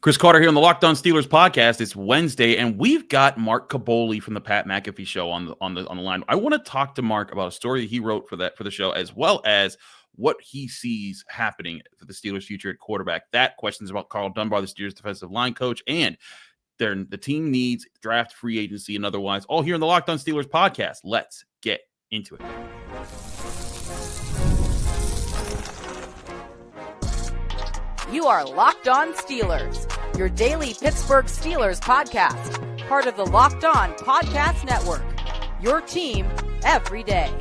Chris Carter here on the Locked On Steelers podcast. It's Wednesday, and we've got Mark Kaboly from the Pat McAfee show on the line. I want to talk to Mark about a story he wrote for the show, as well as what he sees happening for the Steelers' future at quarterback. That questions about Karl Dunbar, the Steelers' defensive line coach, and the team needs draft, free agency, and otherwise. All here on the Locked On Steelers podcast. Let's get into it. You are Locked On Steelers, your daily Pittsburgh Steelers podcast, part of the Locked On Podcast Network, your team every day.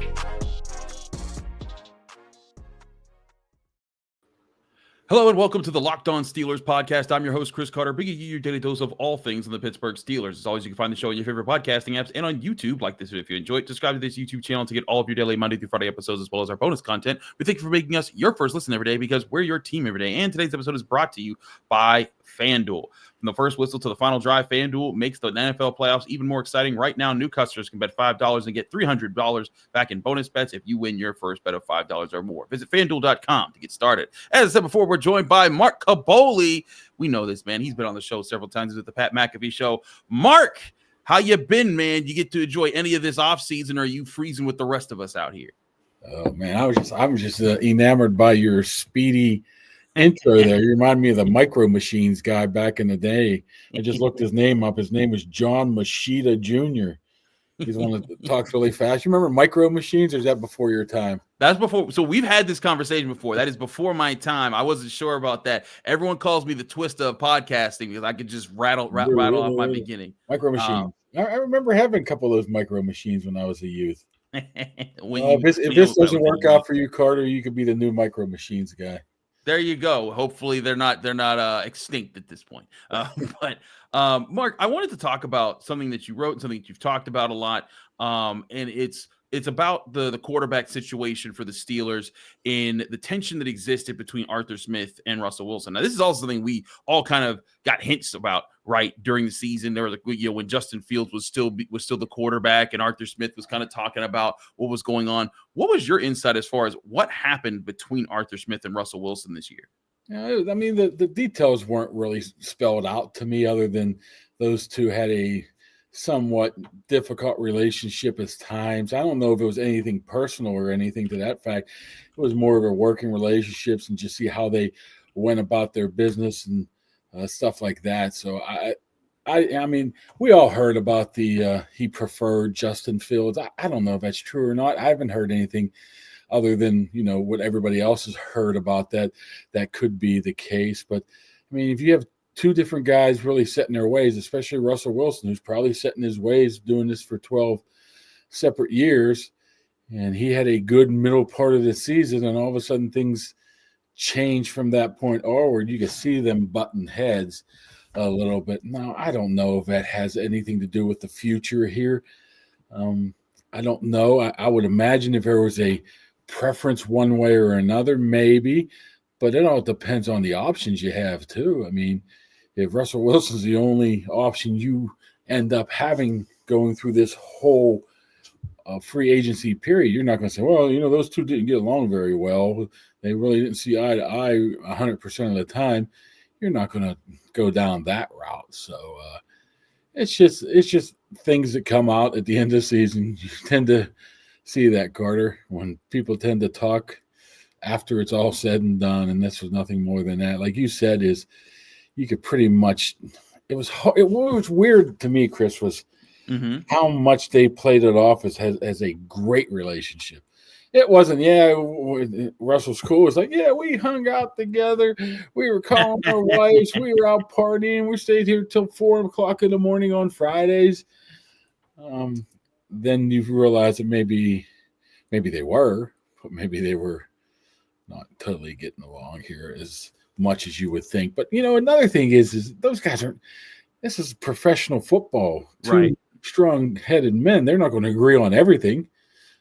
Hello and welcome to the Locked On Steelers podcast. I'm your host, Chris Carter, bringing you your daily dose of all things on the Pittsburgh Steelers. As always, you can find the show on your favorite podcasting apps and on YouTube. Like this video if you enjoy it. Subscribe to this YouTube channel to get all of your daily Monday through Friday episodes, as well as our bonus content. We thank you for making us your first listen every day, because we're your team every day. And today's episode is brought to you by FanDuel. From the first whistle to the final drive, FanDuel makes the NFL playoffs even more exciting. Right now, new customers can bet $5 and get $300 back in bonus bets if you win your first bet of $5 or more. Visit FanDuel.com to get started. As I said before, we're joined by Mark Kaboly. We know this, man. He's been on the show several times with the Pat McAfee show. Mark, how you been, man? You get to enjoy any of this offseason, or are you freezing with the rest of us out here? Oh, man, I'm just enamored by your speedy intro there. You remind me of the Micro Machines guy back in the day. I just looked his name up. His name was John Machida Jr. He's one that talks really fast. You remember Micro Machines, or is that before your time? That's before. So we've had this conversation before. That is before my time. I wasn't sure about that. Everyone calls me the twist of podcasting because I could just rattle off my beginning. Micro Machines. I remember having a couple of those Micro Machines when I was a youth. If this doesn't work out for you, Carter, you could be the new Micro Machines guy. There you go. Hopefully they're not extinct at this point. But Mark, I wanted to talk about something that you wrote, something that you've talked about a lot. And it's about the quarterback situation for the Steelers in the tension that existed between Arthur Smith and Russell Wilson. Now, this is also something we all kind of got hints about, right, during the season. There was, when Justin Fields was still the quarterback, and Arthur Smith was kind of talking about what was going on. What was your insight as far as what happened between Arthur Smith and Russell Wilson this year? Yeah, I mean, the details weren't really spelled out to me, other than those two had a somewhat difficult relationship at times. I don't know if it was anything personal or anything to that fact. It was more of a working relationships and just see how they went about their business and stuff like that. So I mean, we all heard about he preferred Justin Fields. I don't know if that's true or not. I haven't heard anything other than, what everybody else has heard about that could be the case. But I mean, if you have two different guys really set in their ways, especially Russell Wilson, who's probably set in his ways doing this for 12 separate years, and he had a good middle part of the season, and all of a sudden things change from that point onward. You can see them button heads a little bit. Now, I don't know if that has anything to do with the future here. I don't know. I would imagine if there was a preference one way or another, maybe, but it all depends on the options you have too. I mean, if Russell Wilson's the only option you end up having going through this whole free agency period, you're not going to say, well, those two didn't get along very well. They really didn't see eye to eye 100% of the time. You're not going to go down that route. So it's just things that come out at the end of the season. You tend to see that, Carter, when people tend to talk after it's all said and done, and this was nothing more than that. Like you said, is you could pretty much – what was weird to me, Chris, was how much they played it off as a great relationship. It wasn't, Russell's cool. It's like, we hung out together. We were calling our wives. We were out partying. We stayed here till 4 o'clock in the morning on Fridays. Then you realize that maybe they were, but maybe they were not totally getting along here as much as you would think. But, another thing is those guys this is professional football. Two strong-headed men. They're not going to agree on everything.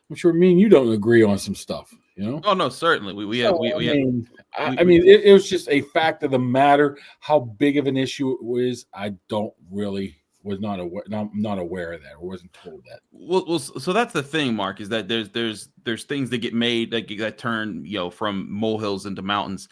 I'm sure me and you don't agree on some stuff, Oh, no, certainly. It was just a fact of the matter. How big of an issue it was, I was not aware. I'm not aware of that, or wasn't told that. Well, so that's the thing, Mark, is that there's things that get made that turn from molehills into mountains.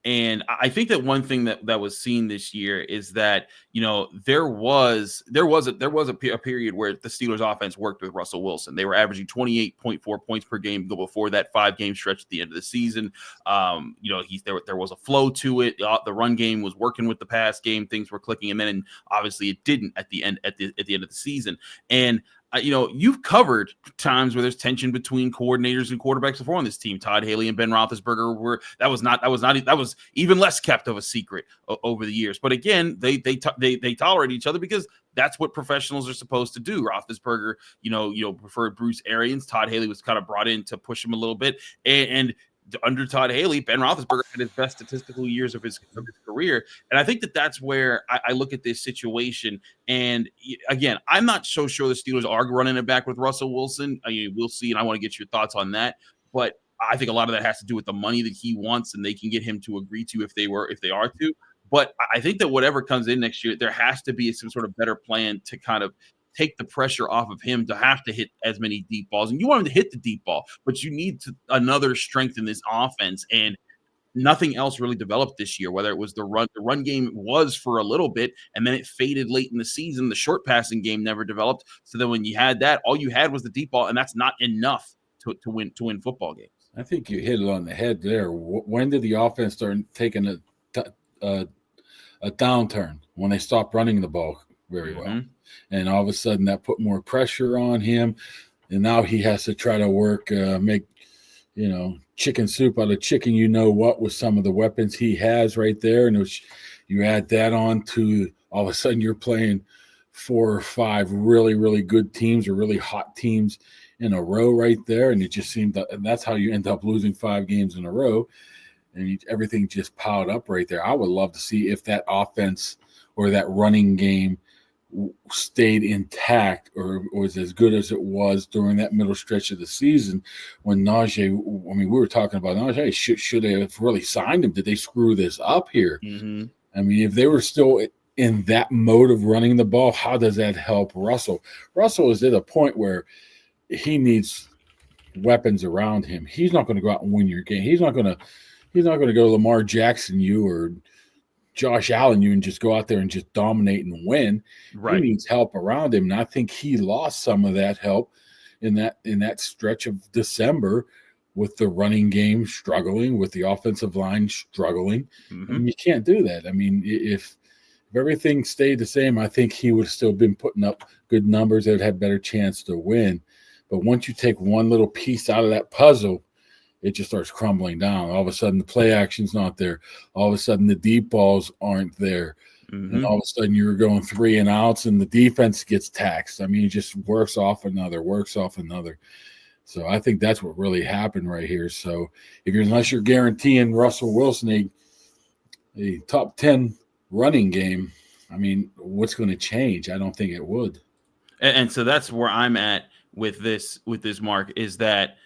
And I think that one thing that was seen this year is that, there was a period where the Steelers offense worked with Russell Wilson. They were averaging 28.4 points per game before that 5-game stretch at the end of the season. There was a flow to it. The run game was working with the pass game. Things were clicking, and then obviously it didn't at the end of the season. And you've covered times where there's tension between coordinators and quarterbacks before on this team. Todd Haley and Ben Roethlisberger that was even less kept of a secret over the years. But again, they tolerate each other because that's what professionals are supposed to do. Roethlisberger, preferred Bruce Arians. Todd Haley was kind of brought in to push him a little bit, and under Todd Haley, Ben Roethlisberger had his best statistical years of his career. And I think that's where I look at this situation. And again, I'm not so sure the Steelers are running it back with Russell Wilson. We'll see. And I want to get your thoughts on that. But I think a lot of that has to do with the money that he wants and they can get him to agree to if they are to. But I think that whatever comes in next year, there has to be some sort of better plan to kind of take the pressure off of him to have to hit as many deep balls. And you want him to hit the deep ball, but you need another strength in this offense. And nothing else really developed this year, whether it was the run game was for a little bit, and then it faded late in the season. The short passing game never developed. So then when you had that, all you had was the deep ball, and that's not enough to win football games. I think you hit it on the head there. When did the offense start taking a downturn? When they stopped running the ball very well. And all of a sudden that put more pressure on him. And now he has to try to work, make, chicken soup out of chicken, with some of the weapons he has right there. And you add that on to all of a sudden you're playing 4 or 5 really, really good teams or really hot teams in a row right there. And it just seemed and that's how you end up losing 5 games in a row. And everything just piled up right there. I would love to see if that offense or that running game stayed intact or was as good as it was during that middle stretch of the season when Najee, we were talking about Najee, should they have really signed him? Did they screw this up here? If they were still in that mode of running the ball, how does that help Russell? Russell is at a point where he needs weapons around him. He's not going to go out and win your game. He's not going to go Lamar Jackson you or Josh Allen you and just go out there and just dominate and win. Right. He needs help around him. And I think he lost some of that help in that stretch of December with the running game struggling, with the offensive line struggling. And you can't do that. If everything stayed the same, I think he would have still been putting up good numbers that had better chance to win. But once you take one little piece out of that puzzle, it just starts crumbling down. All of a sudden, the play action's not there. All of a sudden, the deep balls aren't there. And all of a sudden, you're going 3 and outs, and the defense gets taxed. It just works off another. So I think that's what really happened right here. So unless you're guaranteeing Russell Wilson a top 10 running game, what's going to change? I don't think it would. And so that's where I'm at with this, Mark, is that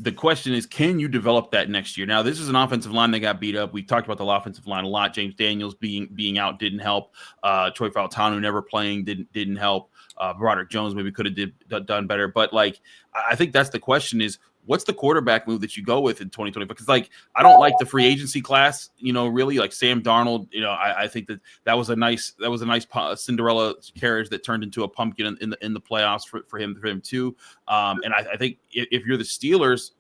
the question is, can you develop that next year? Now, this is an offensive line that got beat up. We talked about the offensive line a lot. James Daniels being out didn't help. Troy Fautanu never playing didn't help. Broderick Jones maybe could have done better. But, I think that's the question is, what's the quarterback move that you go with in 2020? Because, I don't like the free agency class, really. Like Sam Darnold, I think that was a nice Cinderella carriage that turned into a pumpkin in the playoffs for him too. And I think if you're the Steelers,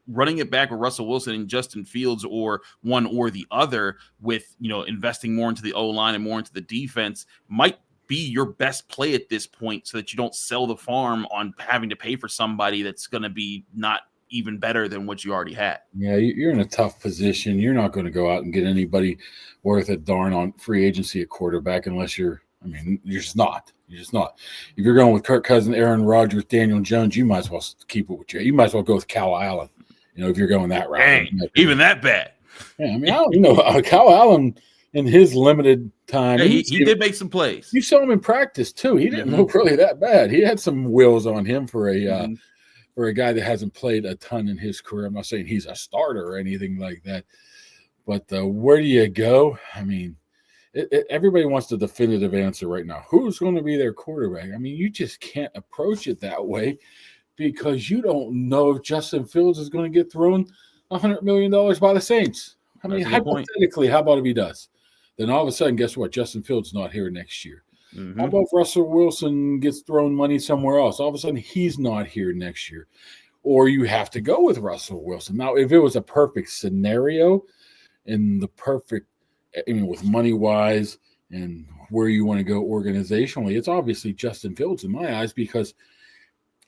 running it back with Russell Wilson and Justin Fields or one or the other with, investing more into the O-line and more into the defense might be your best play at this point so that you don't sell the farm on having to pay for somebody that's going to be not even better than what you already had. Yeah, you're in a tough position. You're not going to go out and get anybody worth a darn on free agency at quarterback unless you're just not. You're just not. If you're going with Kirk Cousins, Aaron Rodgers, Daniel Jones, you might as well keep it with you. You might as well go with Kyle Allen, if you're going that route. Dang, even that bad. Yeah, I don't know. Kyle Allen in his limited time. He did make some plays. You saw him in practice too. He didn't look really that bad. He had some wheels on him for a guy that hasn't played a ton in his career. I'm not saying he's a starter or anything like that, but where do you go? Everybody wants the definitive answer right now. Who's going to be their quarterback? You just can't approach it that way because you don't know if Justin Fields is going to get thrown $100 million by the Saints. I mean, That's a good point. hypothetically, how about if he does? Then all of a sudden, guess what? Justin Fields not here next year. How about if Russell Wilson gets thrown money somewhere else? All of a sudden, he's not here next year. Or you have to go with Russell Wilson. Now, if it was a perfect scenario and the perfect, with money-wise and where you want to go organizationally, it's obviously Justin Fields in my eyes because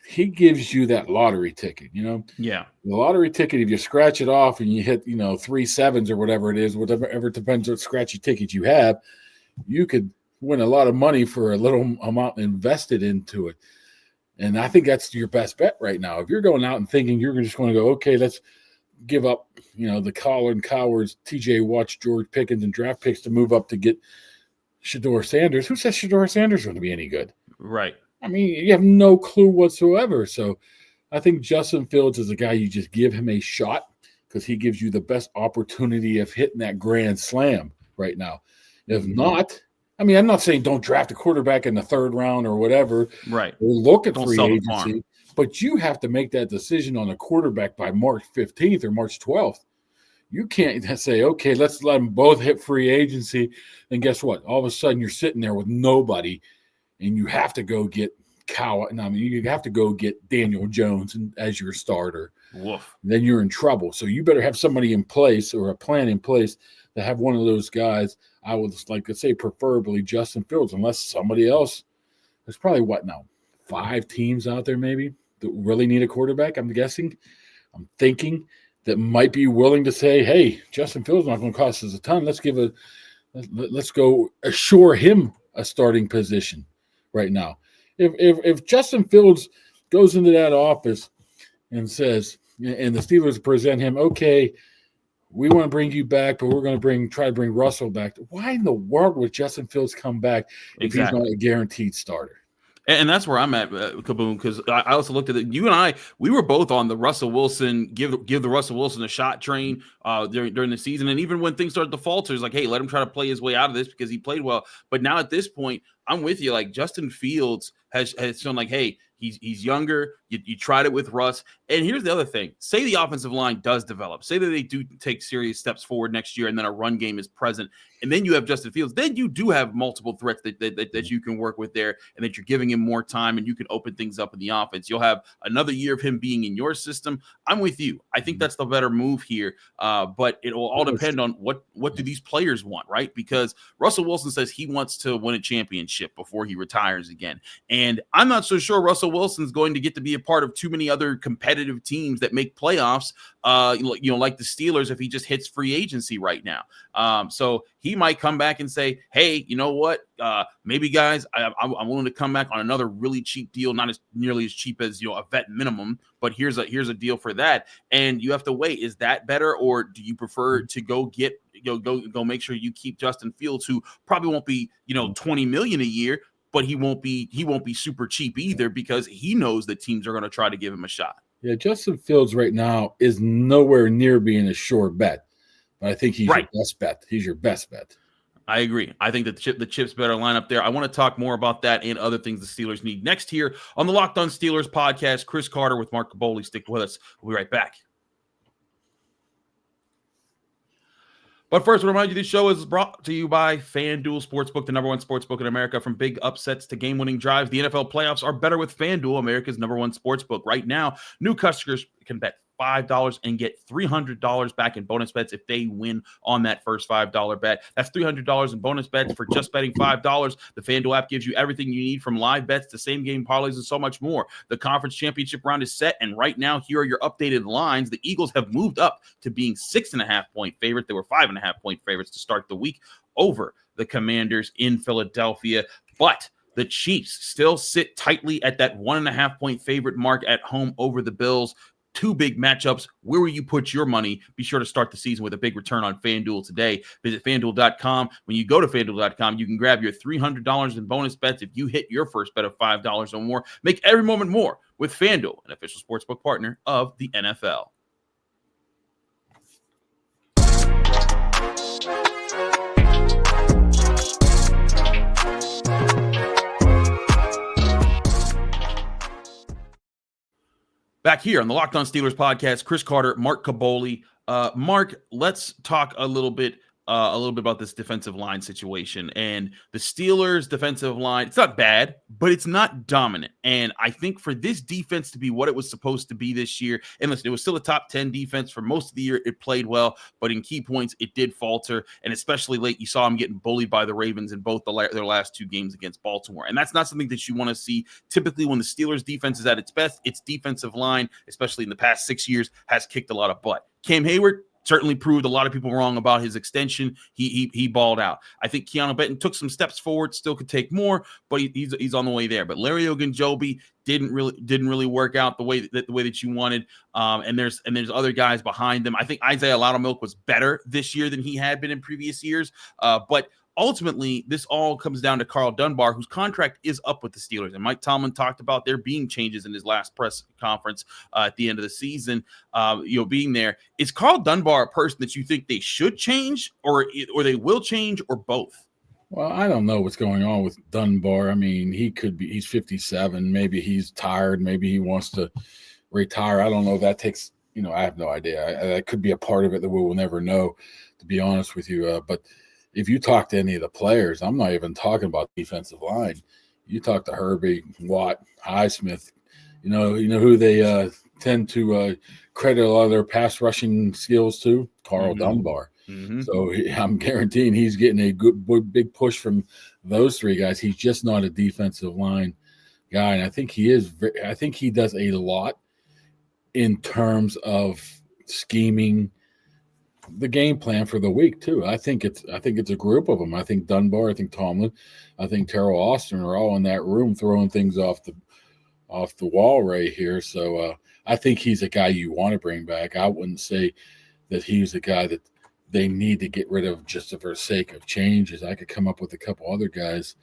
he gives you that lottery ticket, Yeah. The lottery ticket, if you scratch it off and you hit, 3 sevens or whatever it is, whatever depends what scratchy ticket you have, you could win a lot of money for a little amount invested into it. And I think that's your best bet right now. If you're going out and thinking you're just going to go, okay, let's give up, the Colin Cowards, TJ Watts, George Pickens, and draft picks to move up to get Shedeur Sanders. Who says Shedeur Sanders is going to be any good? Right. I mean, you have no clue whatsoever. So I think Justin Fields is a guy you just give him a shot because he gives you the best opportunity of hitting that grand slam right now. If not, I mean, I'm not saying don't draft a quarterback in the 3rd round or whatever. Right. Or look at Don't free sell the agency. farm. But you have to make that decision on a quarterback by March 15th or March 12th. You can't say, okay, let's let them both hit free agency. And guess what? All of a sudden, you're sitting there with nobody, and you have to go get you have to go get Daniel Jones as your starter. Woof. Then you're in trouble. So you better have somebody in place or a plan in place to have one of those guys. I would like to say preferably Justin Fields, unless somebody else. There's probably 5 teams out there maybe that really need a quarterback. I'm thinking that might be willing to say, hey, Justin Fields is not going to cost us a ton. Let's go assure him a starting position right now. If Justin Fields goes into that office and says, and the Steelers present him, okay, we want to bring you back, but we're going to try to bring Russell back. Why in the world would Justin Fields come back if he's not a guaranteed starter? And that's where I'm at, Kaboom, because I also looked at it. You and I, we were both on the Russell Wilson, give the Russell Wilson a shot train during the season. And even when things started to falter, it's like, hey, let him try to play his way out of this because he played well. But now at this point, I'm with you. Like Justin Fields has shown like, hey, he's younger. You tried it with Russ. And here's the other thing. Say the offensive line does develop. Say that they do take serious steps forward next year and then a run game is present. And then you have Justin Fields. Then you do have multiple threats that you can work with there and that you're giving him more time and you can open things up in the offense. You'll have another year of him being in your system. I'm with you. I think that's the better move here. But it will all depend on what do these players want, right? Because Russell Wilson says he wants to win a championship before he retires again. And I'm not so sure Russell Wilson's going to get to be a part of too many other competitive teams that make playoffs, like the Steelers if he just hits free agency right now. So he might come back and say, hey, you know what? Maybe guys, I'm willing to come back on another really cheap deal, not as nearly as cheap as a vet minimum, but here's a deal for that. And you have to wait. Is that better, or do you prefer to go get go make sure you keep Justin Fields, who probably won't be $20 million a year, but he won't be super cheap either because he knows that teams are going to try to give him a shot. Yeah, Justin Fields right now is nowhere near being a sure bet. But I think he's your best bet. He's your best bet. I agree. I think that the chips better line up there. I want to talk more about that and other things the Steelers need next here on the Locked On Steelers podcast. Chris Carter with Mark Kaboly. Stick with us. We'll be right back. But first, I remind you this show is brought to you by FanDuel Sportsbook, the #1 sportsbook in America. From big upsets to game-winning drives, the NFL playoffs are better with FanDuel, America's #1 sportsbook. Right now, new customers can bet $5 and get $300 back in bonus bets if they win on that first $5 bet. That's $300 in bonus bets for just betting $5. The FanDuel app gives you everything you need, from live bets to same-game parlays and so much more. The conference championship round is set, and right now, here are your updated lines. The Eagles have moved up to being 6.5-point favorite. They were 5.5-point favorites to start the week over the Commanders in Philadelphia, but the Chiefs still sit tightly at that 1.5-point favorite mark at home over the Bills. Two big matchups. Where will you put your money? Be sure to start the season with a big return on FanDuel today. Visit FanDuel.com. When you go to FanDuel.com, you can grab your $300 in bonus bets if you hit your first bet of $5 or more. Make every moment more with FanDuel, an official sportsbook partner of the NFL. Back here on the Locked On Steelers podcast, Chris Carter, Mark Kaboly. Mark, let's talk a little bit about this defensive line situation. And the Steelers' defensive line, it's not bad, but it's not dominant. And I think for this defense to be what it was supposed to be this year, and listen, it was still a top 10 defense for most of the year. It played well, but in key points, it did falter. And especially late, you saw them getting bullied by the Ravens in both their last 2 games against Baltimore. And that's not something that you want to see. Typically, when the Steelers' defense is at its best, its defensive line, especially in the past 6 years, has kicked a lot of butt. Cam Heyward certainly proved a lot of people wrong about his extension. He balled out. I think Keeanu Benton took some steps forward, still could take more, but he's on the way there. But Larry Ogunjobi didn't really work out the way that you wanted. And there's other guys behind them. I think Isaiah Loudermilk was better this year than he had been in previous years. But ultimately, this all comes down to Karl Dunbar, whose contract is up with the Steelers. And Mike Tomlin talked about there being changes in his last press conference at the end of the season, being there. Is Karl Dunbar a person that you think they should change or they will change, or both? Well, I don't know what's going on with Dunbar. I mean, he's 57. Maybe he's tired. Maybe he wants to retire. I don't know if that takes, I have no idea. That could be a part of it that we will never know, to be honest with you. But if you talk to any of the players, I'm not even talking about defensive line. You talk to Herbie, Watt, Highsmith, you know who they tend to credit a lot of their pass rushing skills to? Karl Dunbar. Mm-hmm. So I'm guaranteeing he's getting a good big push from those 3 guys. He's just not a defensive line guy, and I think he does a lot in terms of scheming the game plan for the week too. I think it's a group of them. I think Dunbar, I think Tomlin, I think Terrell Austin are all in that room throwing things off the wall right here. So I think he's a guy you want to bring back. I wouldn't say that he's a guy that they need to get rid of just for the sake of changes. I could come up with a couple other guys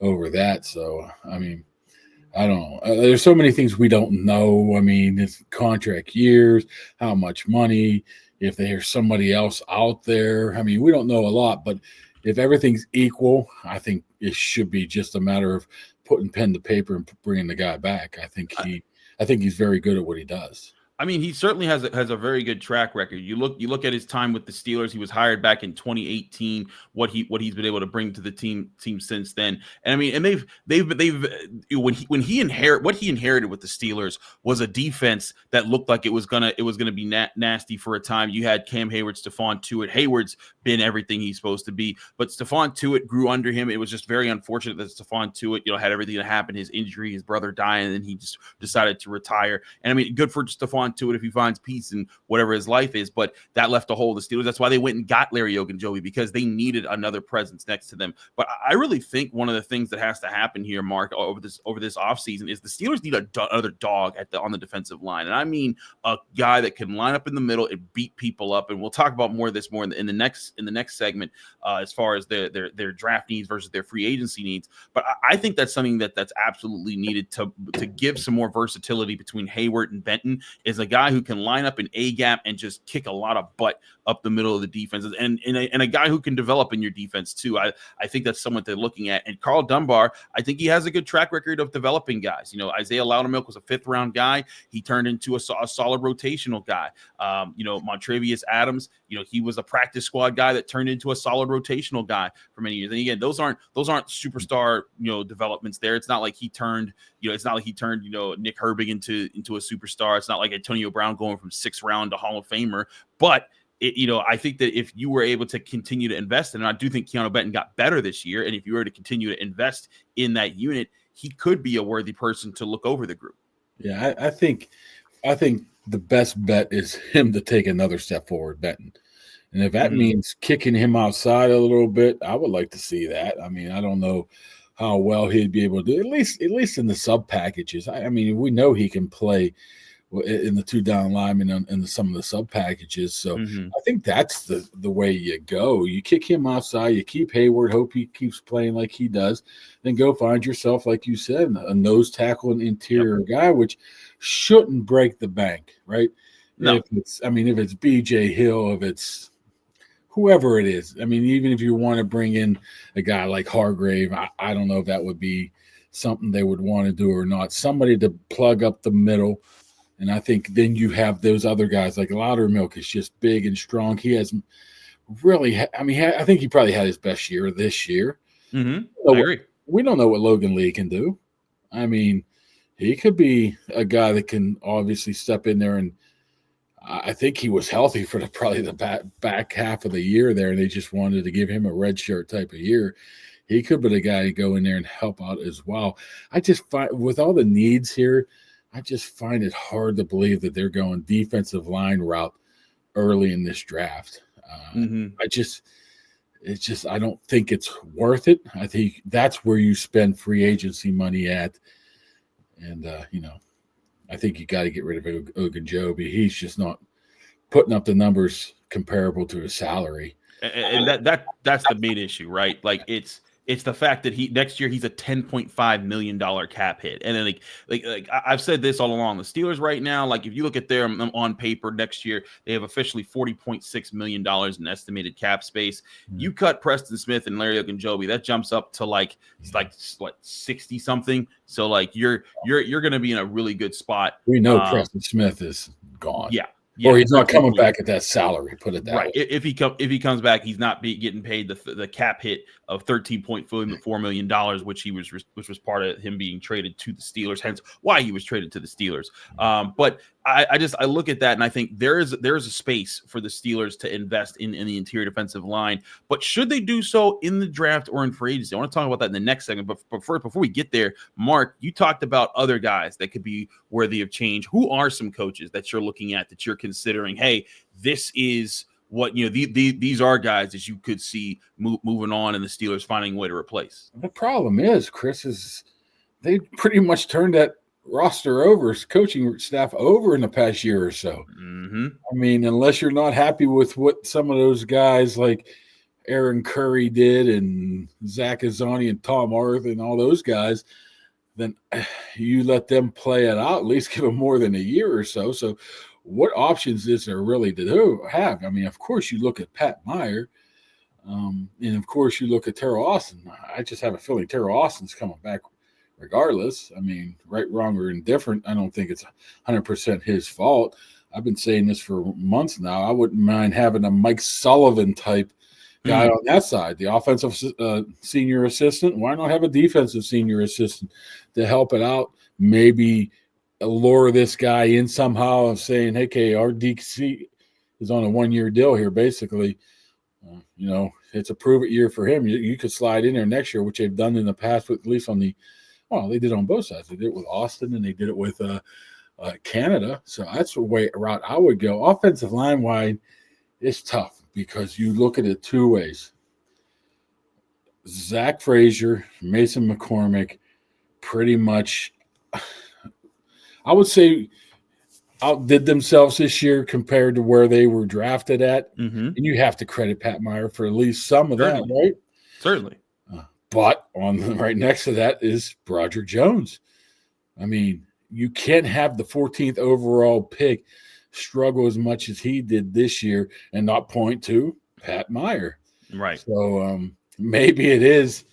over that. So I mean, I don't know. There's so many things we don't know. I mean, it's contract years, how much money, if there's somebody else out there. I mean, we don't know a lot, but if everything's equal, I think it should be just a matter of putting pen to paper and bringing the guy back. I think he's very good at what he does. I mean, he certainly has a very good track record. You look at his time with the Steelers. He was hired back in 2018. What he's been able to bring to the team since then. And I mean, and when he inherited with the Steelers was a defense that looked like it was gonna be nasty for a time. You had Cam Heyward, Stephon Tuitt. Heyward's been everything he's supposed to be, but Stephon Tuitt grew under him. It was just very unfortunate that Stephon Tuitt, had everything that happened, his injury, his brother dying, and then he just decided to retire. And I mean, good for Stephon to it if he finds peace in whatever his life is, but that left a hole in the Steelers. That's why they went and got Larry Ogunjobi, because they needed another presence next to them. But I really think one of the things that has to happen here, Mark, over this offseason is the Steelers need another dog on the defensive line. And I mean a guy that can line up in the middle and beat people up. And we'll talk about more of this in the next segment as far as their draft needs versus their free agency needs. But I think that's something that's absolutely needed to give some more versatility between Heyward and Benton, is a guy who can line up an A-gap and just kick a lot of butt up the middle of the defense, and a guy who can develop in your defense too. I think that's someone they're looking at. And Karl Dunbar, I think he has a good track record of developing guys. Isaiah Loudermilk was a 5th-round guy. He turned into a solid rotational guy. Montrevious Adams, he was a practice squad guy that turned into a solid rotational guy for many years. And again, those aren't superstar developments there. It's not like he turned Nick Herbig into a superstar. It's not like Antonio Brown going from 6th round to Hall of Famer. But I think that if you were able to continue to invest, and I do think Keeanu Benton got better this year, and if you were to continue to invest in that unit, he could be a worthy person to look over the group. Yeah, I think the best bet is him to take another step forward, Benton. And if that means kicking him outside a little bit, I would like to see that. I mean, I don't know how well he'd be able to do, at least in the sub packages. I mean, we know he can play in the 2-down linemen and some of the sub packages. So I think that's the way you go. You kick him outside, you keep Heyward, hope he keeps playing like he does, then go find yourself, like you said, a nose tackle and interior guy, which shouldn't break the bank, right? No. If it's BJ Hill, if it's whoever it is. I mean, even if you want to bring in a guy like Hargrave, I don't know if that would be something they would want to do or not. Somebody to plug up the middle And I think then you have those other guys like Loudermilk is just big and strong. He has really, I think he probably had his best year this year. Mm-hmm. I agree. We don't know what Logan Lee can do. I mean, he could be a guy that can obviously step in there, and I think he was healthy for probably the back half of the year there, and they just wanted to give him a red shirt type of year. He could be the guy to go in there and help out as well. I just find with all the needs here, I just find it hard to believe that they're going defensive line route early in this draft. I don't think it's worth it. I think that's where you spend free agency money at. And, I think you got to get rid of Ogunjobi. He's just not putting up the numbers comparable to his salary. And that's the main issue, right? Like it's the fact that next year he's a $10.5 million cap hit. And then like I've said this all along, the Steelers right now, like if you look at them on paper next year, they have officially $40.6 million in estimated cap space. You cut Preston Smith and Larry Ogunjobi, that jumps up to like 60 something. So like you're going to be in a really good spot. We know Preston Smith is gone. Yeah. Or he's not coming back at that salary. Put it that way. If he comes back, he's not getting paid the cap hit of $13.4 million, which was part of him being traded to the Steelers. Hence why he was traded to the Steelers. But I look at that and I think there is a space for the Steelers to invest in the interior defensive line. But should they do so in the draft or in free agency? I want to talk about that in the next segment. But first, before we get there, Mark, you talked about other guys that could be worthy of change. Who are some coaches that you're looking at that you're considering? Hey, this is what these are guys that you could see moving on, and the Steelers finding a way to replace. The problem is, Chris, is they pretty much turned that roster over, coaching staff over in the past year or so. Mm-hmm. I mean, unless you're not happy with what some of those guys like Aaron Curry did and Zach Azzani and Tom Arth and all those guys, then you let them play it out, at least give them more than a year or so. So what options is there really to have? I mean, of course, you look at Pat Meyer, and of course, you look at Terrell Austin. I just have a feeling Terrell Austin's coming back regardless. I mean, right, wrong, or indifferent, I don't think it's 100% his fault. I've been saying this for months now. I wouldn't mind having a Mike Sullivan type guy on that side, the offensive senior assistant. Why not have a defensive senior assistant to help it out? Maybe lure this guy in somehow of saying, hey, okay, our DC is on a 1-year deal here, basically. It's a prove-it year for him. You could slide in there next year, which they've done in the past, with at least on the they did it on both sides. They did it with Austin, and they did it with Canada. So that's the route I would go. Offensive line wide, it's tough because you look at it two ways. Zach Frazier, Mason McCormick, pretty much, I would say, outdid themselves this year compared to where they were drafted at. Mm-hmm. And you have to credit Pat Meyer for at least some of that, right? Certainly. But on right next to that is Broderick Jones. I mean, you can't have the 14th overall pick struggle as much as he did this year and not point to Pat Meyer. Right. So maybe it is,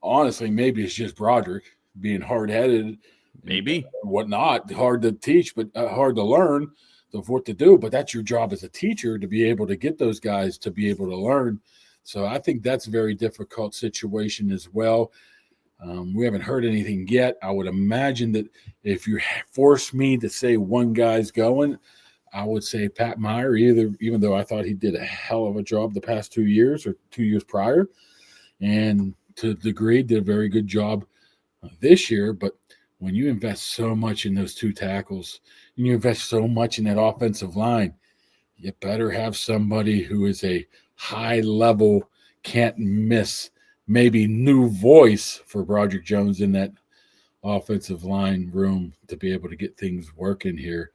honestly, maybe it's just Broderick being hard-headed. Maybe. Whatnot. Hard to teach, but hard to learn of what to do. But that's your job as a teacher, to be able to get those guys to be able to learn. So I think that's a very difficult situation as well. We haven't heard anything yet. I would imagine that if you force me to say one guy's going, I would say Pat Meyer, even though I thought he did a hell of a job the past 2 years or 2 years prior, and to a degree did a very good job this year. But when you invest so much in those two tackles and you invest so much in that offensive line, you better have somebody who is a high level, can't miss, maybe new voice for Broderick Jones in that offensive line room to be able to get things working here.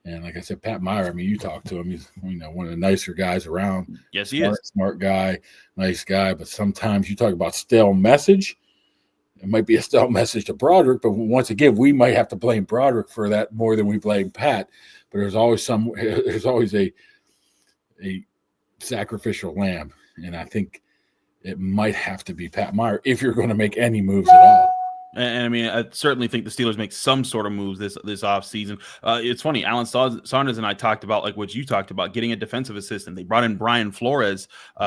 And like I said, Pat Meyer, I mean, you talk to him, he's one of the nicer guys around. Yes, he is. Smart guy, nice guy. But sometimes you talk about stale message. It might be a stale message to Broderick, but once again, we might have to blame Broderick for that more than we blame Pat. But there's always a sacrificial lamb, and I think it might have to be Pat Meyer if you're going to make any moves at all. And I mean, I certainly think the Steelers make some sort of moves this offseason. It's funny, Alan Saunders and I talked about, like what you talked about, getting a defensive assistant. They brought in Brian Flores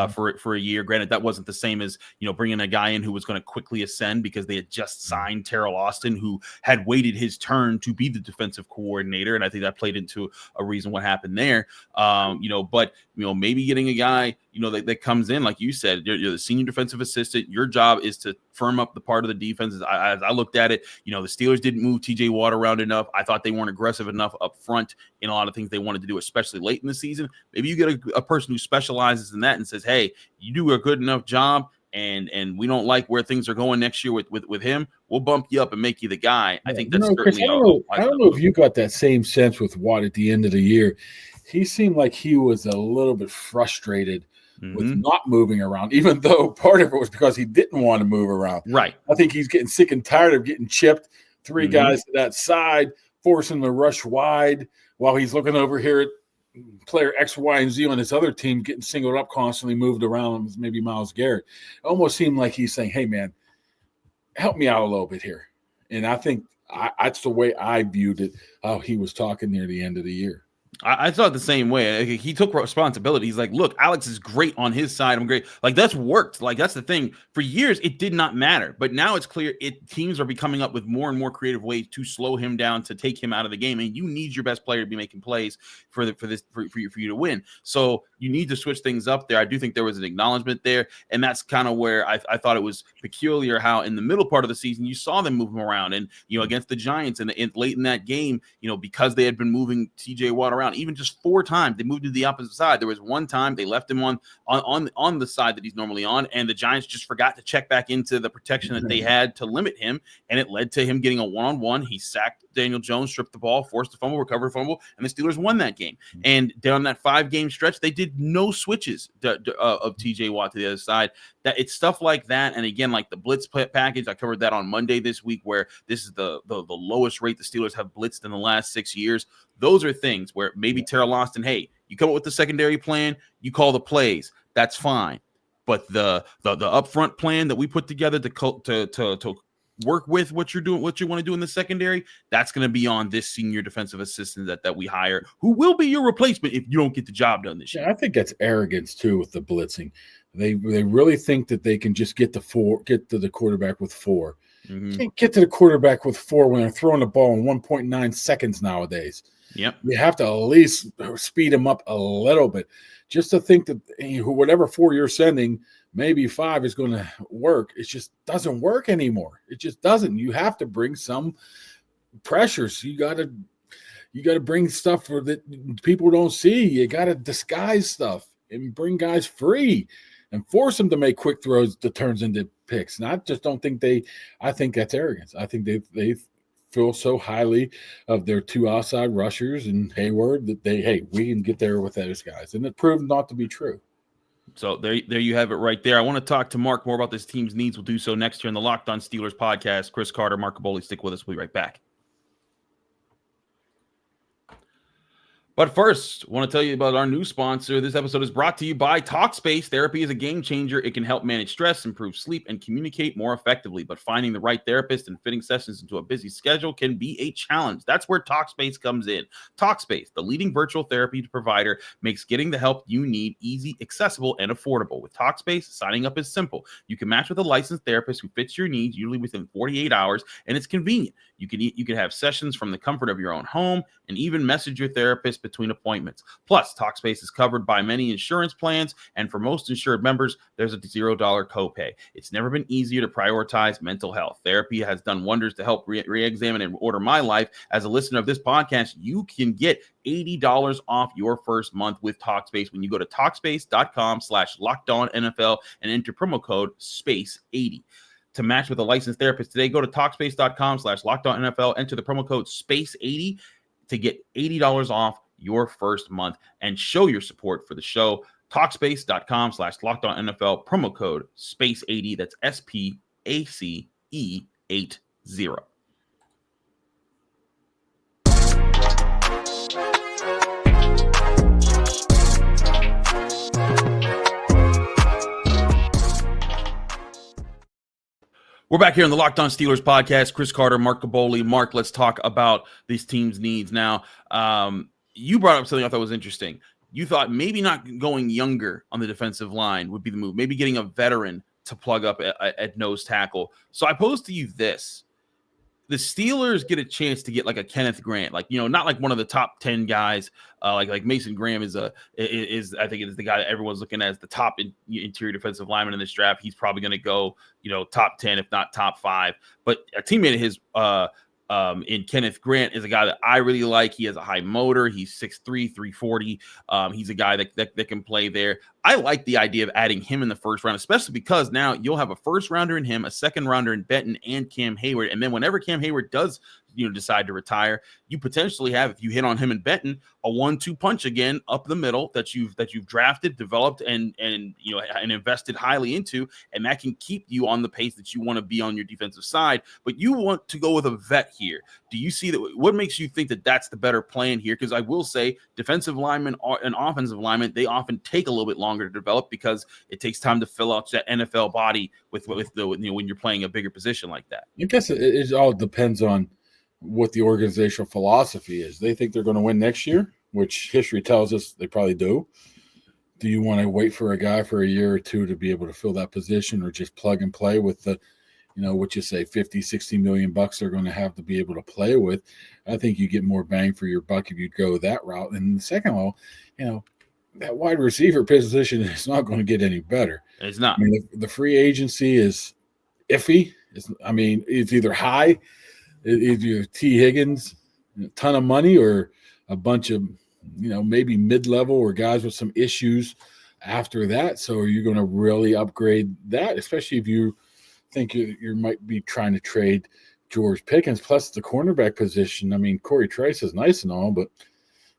for a year. Granted, that wasn't the same as, bringing a guy in who was going to quickly ascend, because they had just signed Terrell Austin, who had waited his turn to be the defensive coordinator. And I think that played into a reason what happened there. But maybe getting a guy, that comes in, like you said, you're the senior defensive assistant. Your job is to firm up the part of the defense. As I looked at it, the Steelers didn't move TJ Watt around enough. I thought they weren't aggressive enough up front in a lot of things they wanted to do, especially late in the season. Maybe you get a person who specializes in that and says, hey, you do a good enough job, and we don't like where things are going next year with him. We'll bump you up and make you the guy. I think that's Chris, certainly. I don't know if you got that same sense with Watt at the end of the year. He seemed like he was a little bit frustrated with not moving around, even though part of it was because he didn't want to move around. Right. I think he's getting sick and tired of getting chipped, three guys to that side, forcing the rush wide while he's looking over here at player X, Y, and Z on his other team getting singled up constantly, moved around, maybe Myles Garrett. It almost seemed like he's saying, hey, man, help me out a little bit here. And I think that's the way I viewed it, how he was talking near the end of the year. I thought the same way. He took responsibility. He's like, look, Alex is great on his side. I'm great. Like, that's worked. Like, that's the thing. For years, it did not matter. But now it's clear teams are coming up with more and more creative ways to slow him down, to take him out of the game. And you need your best player to be making plays for you to win. So you need to switch things up there. I do think there was an acknowledgement there. And that's kind of where I thought it was peculiar how in the middle part of the season, you saw them move him around. And, against the Giants and late in that game, because they had been moving TJ Watt around, even just 4 times they moved to the opposite side. There was one time they left him on the side that he's normally on, and the Giants just forgot to check back into the protection that they had to limit him, and it led to him getting a one-on-one. He sacked Daniel Jones, stripped the ball, forced a fumble, recovered a fumble, and the Steelers won that game. And down that 5-game stretch, they did no switches of TJ Watt to the other side. That it's stuff like that, and again, like the blitz package, I covered that on Monday this week, where this is the lowest rate the Steelers have blitzed in the last 6 years. Those are things where maybe Terrell Austin, hey, you come up with the secondary plan, you call the plays, that's fine. But the upfront plan that we put together to work with what you're doing, what you want to do in the secondary, that's going to be on this senior defensive assistant that we hire, who will be your replacement if you don't get the job done this year. I think that's arrogance too with the blitzing. They really think that they can just get to the quarterback with 4. You can't get to the quarterback with 4 when they're throwing the ball in 1.9 seconds nowadays. Yep. You have to at least speed them up a little bit, just to think that whatever 4 you're sending, maybe 5 is going to work. It just doesn't work anymore. It just doesn't. You have to bring some pressures. You got to bring stuff that people don't see. You got to disguise stuff and bring guys free and force them to make quick throws that turns into picks. And I just don't think I think that's arrogance. I think they feel so highly of their 2 outside rushers and Heyward that we can get there with those guys. And it proved not to be true. So there you have it right there. I want to talk to Mark more about this team's needs. We'll do so next year in the Locked On Steelers podcast. Chris Carter, Mark Kaboly, stick with us. We'll be right back. But first, I want to tell you about our new sponsor. This episode is brought to you by Talkspace. Therapy is a game changer. It can help manage stress, improve sleep, and communicate more effectively. But finding the right therapist and fitting sessions into a busy schedule can be a challenge. That's where Talkspace comes in. Talkspace, the leading virtual therapy provider, makes getting the help you need easy, accessible, and affordable. With Talkspace, signing up is simple. You can match with a licensed therapist who fits your needs, usually within 48 hours, and it's convenient. You can have sessions from the comfort of your own home and even message your therapist between appointments. Plus, Talkspace is covered by many insurance plans, and for most insured members, there's a $0 copay. It's never been easier to prioritize mental health. Therapy has done wonders to help re-examine and order my life. As a listener of this podcast, you can get $80 off your first month with Talkspace when you go to Talkspace.com/LockedOnNFL and enter promo code SPACE80. To match with a licensed therapist today, go to Talkspace.com/LockedOnNFL, enter the promo code SPACE80 to get $80 off your first month and show your support for the show. Talkspace.com/LockedOnNFL, promo code SPACE80. That's SPACE80. We're back here on the Locked On Steelers podcast. Chris Carter, Mark Kaboly. Mark, let's talk about these teams' needs now. You brought up something I thought was interesting. You thought maybe not going younger on the defensive line would be the move. Maybe getting a veteran to plug up at nose tackle. So I pose to you this. The Steelers get a chance to get like a Kenneth Grant, like, not like one of the top 10 guys, like Mason Graham is I think it is the guy that everyone's looking at as the top interior defensive lineman in this draft. He's probably going to go, top 10, if not top 5. But a teammate of his, in Kenneth Grant is a guy that I really like. He has a high motor. He's 6'3", 340. He's a guy that can play there. I like the idea of adding him in the first round, especially because now you'll have a first rounder in him, a second rounder in Benton, and Cam Heyward. And then whenever Cam Heyward does, decide to retire, you potentially have, if you hit on him and Benton, a 1-2 punch again up the middle that you've drafted, developed, and invested highly into, and that can keep you on the pace that you want to be on your defensive side. But you want to go with a vet here. Do you see that? What makes you think that that's the better plan here? Because I will say, defensive linemen and offensive linemen, they often take a little bit longer to develop because it takes time to fill out that NFL body with the when you're playing a bigger position like that. I guess it all depends on what the organizational philosophy is. They think they're going to win next year, which history tells us they probably do. Do you want to wait for a guy for a year or two to be able to fill that position, or just plug and play with the, what you say, 50, 60 million bucks they're going to have to be able to play with? I think you get more bang for your buck if you go that route. And second of all, that wide receiver position is not going to get any better. It's not. I mean, the free agency is iffy. It's either high, either T. Higgins, a ton of money, or a bunch of, maybe mid-level or guys with some issues after that. So are you going to really upgrade that, especially if you think you might be trying to trade George Pickens, plus the cornerback position? I mean, Corey Trice is nice and all, but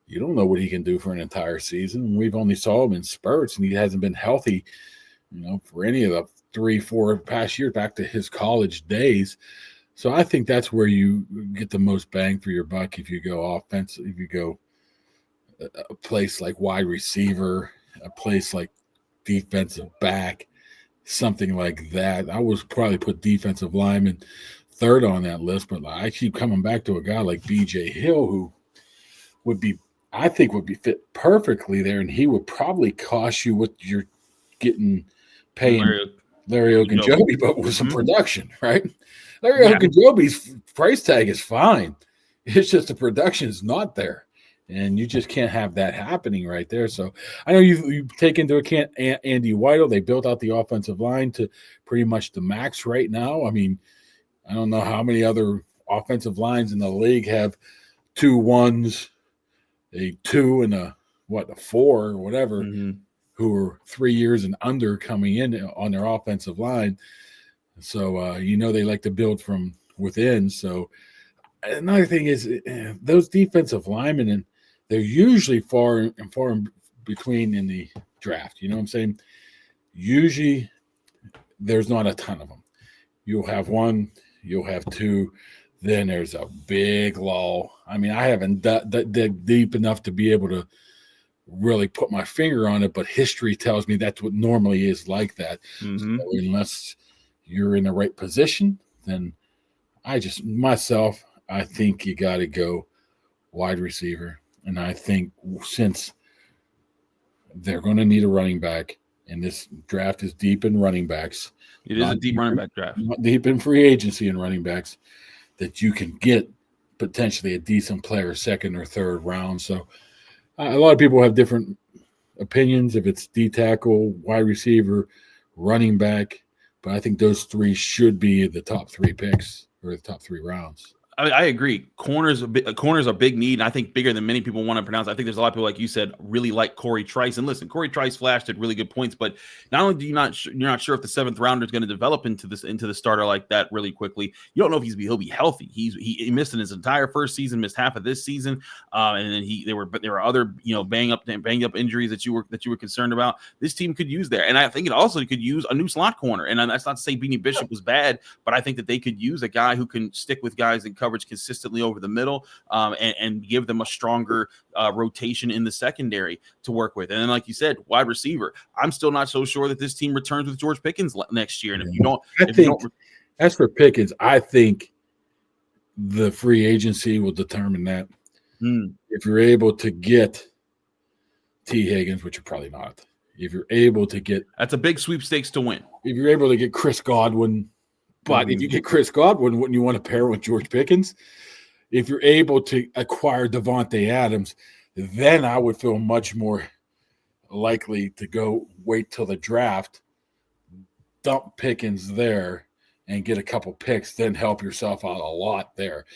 you don't know what he can do for an entire season. We've only saw him in spurts, and he hasn't been healthy, for any of the 3-4 past years back to his college days. So I think that's where you get the most bang for your buck if you go offensive, if you go a place like wide receiver, a place like defensive back, something like that. I would probably put defensive lineman third on that list, but I keep coming back to a guy like B.J. Hill, who would be fit perfectly there, and he would probably cost you what you're paying Larry Ogunjobi, but with some production, right? Larry Ogunjobi's price tag is fine. It's just the production is not there, and you just can't have that happening right there. So I know you take into account Andy Weidel. They built out the offensive line to pretty much the max right now. I mean, I don't know how many other offensive lines in the league have 2 1s, a 2 and a 4 or whatever, who are 3 years and under coming in on their offensive line. So, they like to build from within. So another thing is those defensive linemen, and they're usually far in between in the draft. You know what I'm saying? Usually there's not a ton of them. You'll have 1, you'll have 2, then there's a big lull. I mean, I haven't dug deep enough to be able to really put my finger on it, but history tells me that's what normally is like that. So unless you're in the right position, then I think you got to go wide receiver. And I think since they're going to need a running back, and this draft is deep in running backs. It is a deep running back draft. Not deep in free agency and running backs, that you can get potentially a decent player second or third round. So a lot of people have different opinions if it's D tackle, wide receiver, running back, but I think those 3 should be the top 3 picks or the top 3 rounds. I agree. Corners a big need, and I think bigger than many people want to pronounce. I think there's a lot of people, like you said, really like Corey Trice. And listen, Corey Trice flashed at really good points, but not only do you're not sure if the 7th rounder is going to develop into the starter like that really quickly. You don't know if he'll be healthy. He missed in his entire first season, missed half of this season, and then there were other banged up injuries that you were concerned about. This team could use there, and I think it also could use a new slot corner. And that's not to say Beanie Bishop was bad, but I think that they could use a guy who can stick with guys and coverage consistently over the middle, and give them a stronger rotation in the secondary to work with. And then, like you said, wide receiver. I'm still not so sure that this team returns with George Pickens next year. And if you don't, As for Pickens, I think the free agency will determine that. If you're able to get T. Higgins, which you're probably not, if you're able to get – that's a big sweepstakes to win. If you're able to get Chris Godwin, but if you get Chris Godwin, wouldn't you want to pair with George Pickens? If you're able to acquire Devontae Adams, then I would feel much more likely to go wait till the draft, dump Pickens there, and get a couple picks, then help yourself out a lot there.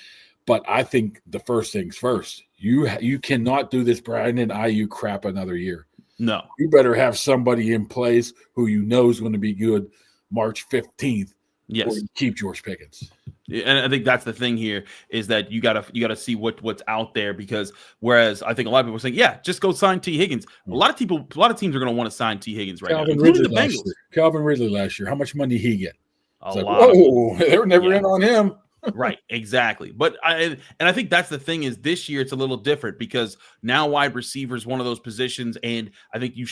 But I think the first things first. You cannot do this Brandon Ayuk crap another year. No. You better have somebody in place who you know is going to be good March 15th. Yes. Or you keep George Pickens. And I think that's the thing here is that you gotta see what's out there, because whereas I think a lot of people are saying, yeah, just go sign T. Higgins. A lot of teams are going to want to sign T. Higgins right now, including the Bengals. Calvin Ridley last year, how much money did he get? A lot. They were never in on him. Right, exactly. But I think that's the thing is this year it's a little different because now wide receiver is one of those positions, and I think you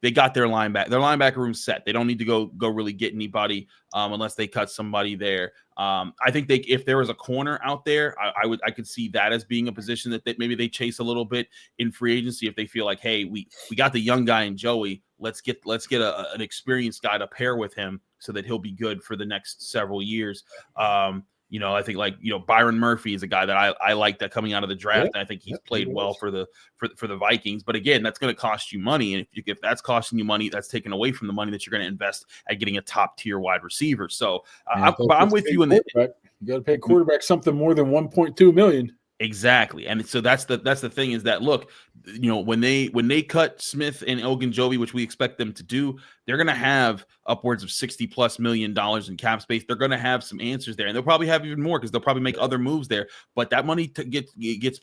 they got their linebacker room set. They don't need to go really get anybody unless they cut somebody there. I think if there was a corner out there, I could see that as being a position that maybe they chase a little bit in free agency if they feel like, hey, we got the young guy in Joey. Let's get an experienced guy to pair with him so that he'll be good for the next several years. I think Byron Murphy is a guy that I like that coming out of the draft. And I think he's played well for the Vikings. But again, that's going to cost you money. And if that's costing you money, that's taken away from the money that you're going to invest at getting a top tier wide receiver. So I'm with you in that. You got to pay quarterback something more than $1.2 million. Exactly. And so that's the thing is that, look, when they cut Smith and Ogunjobi, which we expect them to do, they're going to have upwards of $60+ million in cap space. They're going to have some answers there, and they'll probably have even more because they'll probably make other moves there. But that money gets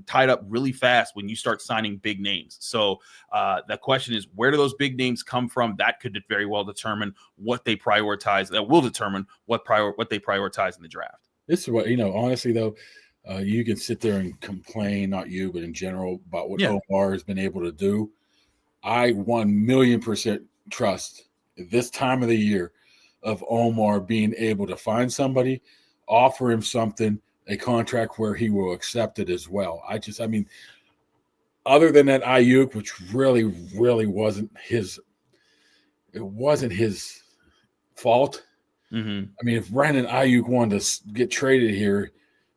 tied up really fast when you start signing big names. So the question is, where do those big names come from? That could very well determine what they prioritize. That will determine what they prioritize in the draft. This is what, honestly, though, you can sit there and complain, not you, but in general, about what Omar has been able to do. I 1,000,000% trust this time of the year of Omar being able to find somebody, offer him something, a contract where he will accept it as well. Other than that Ayuk, which really, really wasn't his fault. Mm-hmm. If Brandon Ayuk wanted to get traded here,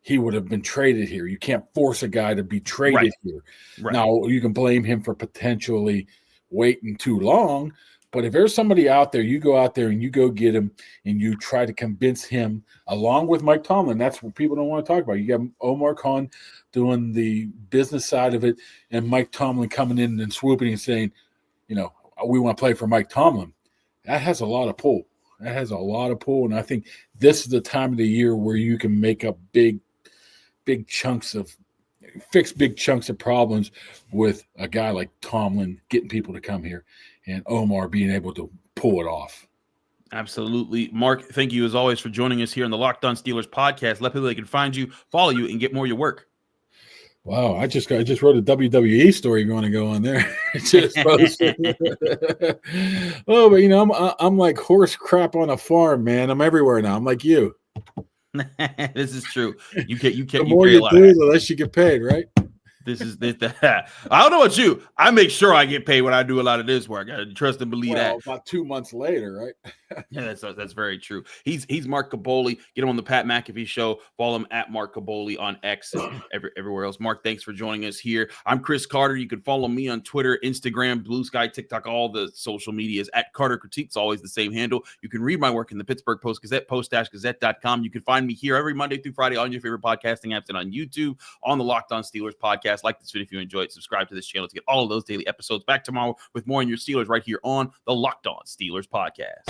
he would have been traded here. You can't force a guy to be traded here. Right. Now, you can blame him for potentially waiting too long, but if there's somebody out there, you go out there and you go get him and you try to convince him, along with Mike Tomlin. That's what people don't want to talk about. You got Omar Khan doing the business side of it and Mike Tomlin coming in and swooping and saying, we want to play for Mike Tomlin. That has a lot of pull. And I think this is the time of the year where you can make up fix big chunks of problems with a guy like Tomlin getting people to come here and Omar being able to pull it off. Absolutely. Mark, thank you as always for joining us here on the Locked On Steelers podcast. Let people they can find you, follow you, and get more of your work. Wow, I just wrote a WWE story going to go on there. But I'm like horse crap on a farm, man. I'm everywhere now. I'm like you. This is true. You can't. The more you do, the less you get paid, right? This. I don't know about you. I make sure I get paid when I do a lot of this work. I trust and believe that. About 2 months later, right? Yeah, that's very true. He's Mark Kaboly. Get him on the Pat McAfee show. Follow him at Mark Kaboly on X and everywhere else. Mark, thanks for joining us here. I'm Chris Carter. You can follow me on Twitter, Instagram, Blue Sky, TikTok, all the social medias at Carter Critique. It's always the same handle. You can read my work in the Pittsburgh Post-Gazette, post-gazette.com. You can find me here every Monday through Friday on your favorite podcasting apps and on YouTube on the Locked On Steelers podcast. Like this video if you enjoyed. Subscribe to this channel to get all of those daily episodes. Back tomorrow with more on your Steelers right here on the Locked On Steelers podcast.